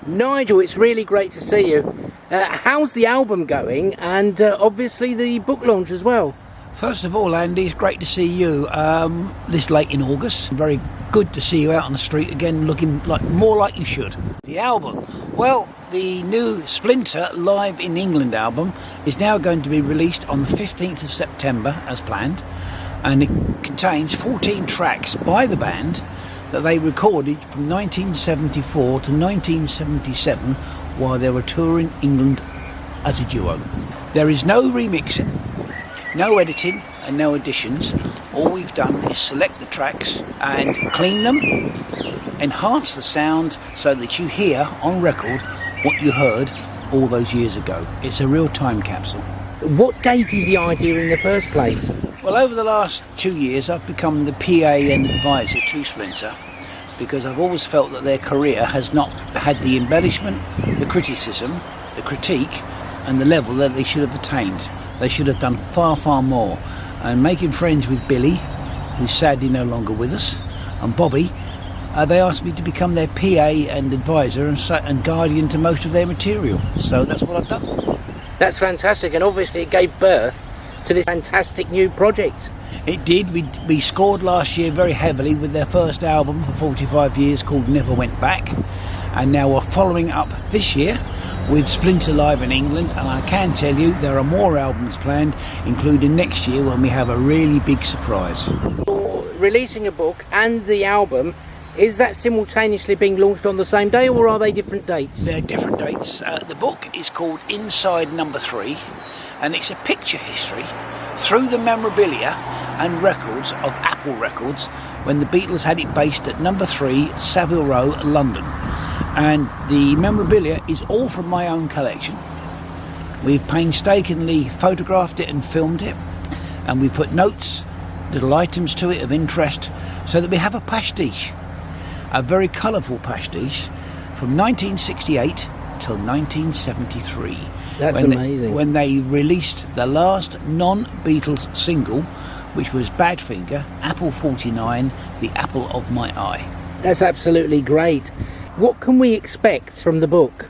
Nigel, it's really great to see you. How's the album going, and obviously the book launch as well? First of all, Andy, it's great to see you this late in August. Very good to see you out on the street again, looking more like you should. The album, well, the new Splinter Live in England album is now going to be released on the 15th of September as planned, and it contains 14 tracks by the band that they recorded from 1974 to 1977 while they were touring England as a duo. There is no remixing, no editing and no additions. All we've done is select the tracks and clean them, enhance the sound so that you hear on record what you heard all those years ago. It's a real time capsule. What gave you the idea in the first place? Well, over the last 2 years I've become the PA and advisor to Splinter, because I've always felt that their career has not had the embellishment, the criticism, the critique and the level that they should have attained. They should have done far, far more. And making friends with Billy, who's sadly no longer with us, and Bobby, they asked me to become their PA and advisor and guardian to most of their material. So that's what I've done. That's fantastic, and obviously it gave birth to this fantastic new project. It did. We scored last year very heavily with their first album for 45 years called Never Went Back, and now we're following up this year with Splinter Live in England, and I can tell you there are more albums planned, including next year when we have a really big surprise. You're releasing a book and the album. Is that simultaneously being launched on the same day, or are they different dates? They're different dates. The book is called Inside No3, and it's a picture history through the memorabilia and records of Apple Records when the Beatles had it based at No. 3 Savile Row, London. And the memorabilia is all from my own collection. We've painstakingly photographed it and filmed it, and we put notes, little items to it of interest, so that we have a pastiche, a very colourful pastiche from 1968 till 1973. That's amazing. When they released the last non-Beatles single, which was Badfinger, Apple 49, the apple of my eye. That's absolutely great. What can we expect from the book?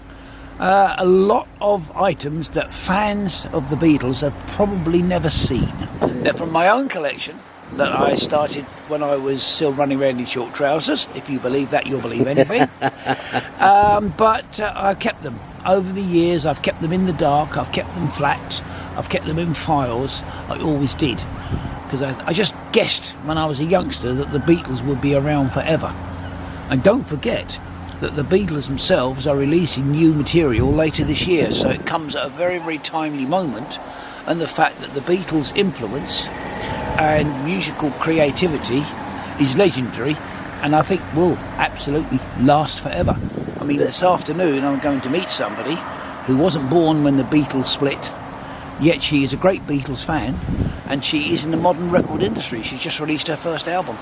A lot of items that fans of the Beatles have probably never seen. They're from my own collection that I started when I was still running around in short trousers. If you believe that, you'll believe anything. But I've kept them. Over the years, I've kept them in the dark, I've kept them flat, I've kept them in files. I always did. Because I just guessed when I was a youngster that the Beatles would be around forever. And don't forget that the Beatles themselves are releasing new material later this year, so it comes at a very, very timely moment, and the fact that the Beatles' influence and musical creativity is legendary, and I think will absolutely last forever. I mean, this afternoon I'm going to meet somebody who wasn't born when the Beatles split, yet she is a great Beatles fan, and she is in the modern record industry. She's just released her first album.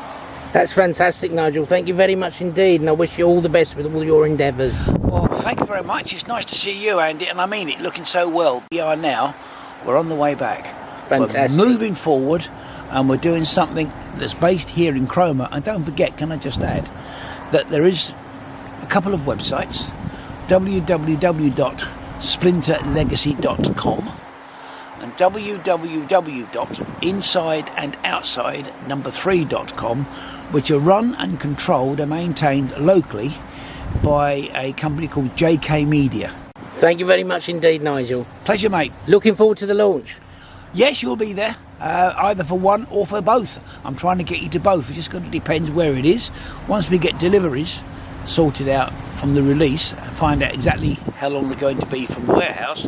That's fantastic, Nigel. Thank you very much indeed, and I wish you all the best with all your endeavours. Well, thank you very much. It's nice to see you, Andy, and I mean it, looking so well. We are now, we're on the way back. Fantastic. We're moving forward, and we're doing something that's based here in Cromer. And don't forget, can I just add, that there is a couple of websites, www.splinterlegacy.com and www.insideandoutside3.com, which are run and controlled and maintained locally by a company called JK Media. Thank you very much indeed, Nigel. Pleasure, mate. Looking forward to the launch. Yes, you'll be there, either for one or for both. I'm trying to get you to both. It just got to depend where it is. Once we get deliveries sorted out from the release, find out exactly how long they're going to be from the warehouse,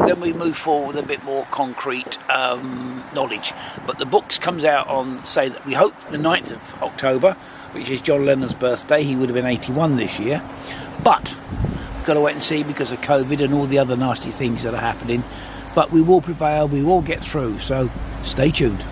then we move forward with a bit more concrete knowledge. But the book comes out on, say, that we hope the 9th of October, which is John Lennon's birthday. He would have been 81 this year. But we've got to wait and see because of COVID and all the other nasty things that are happening. But we will prevail, we will get through, so stay tuned.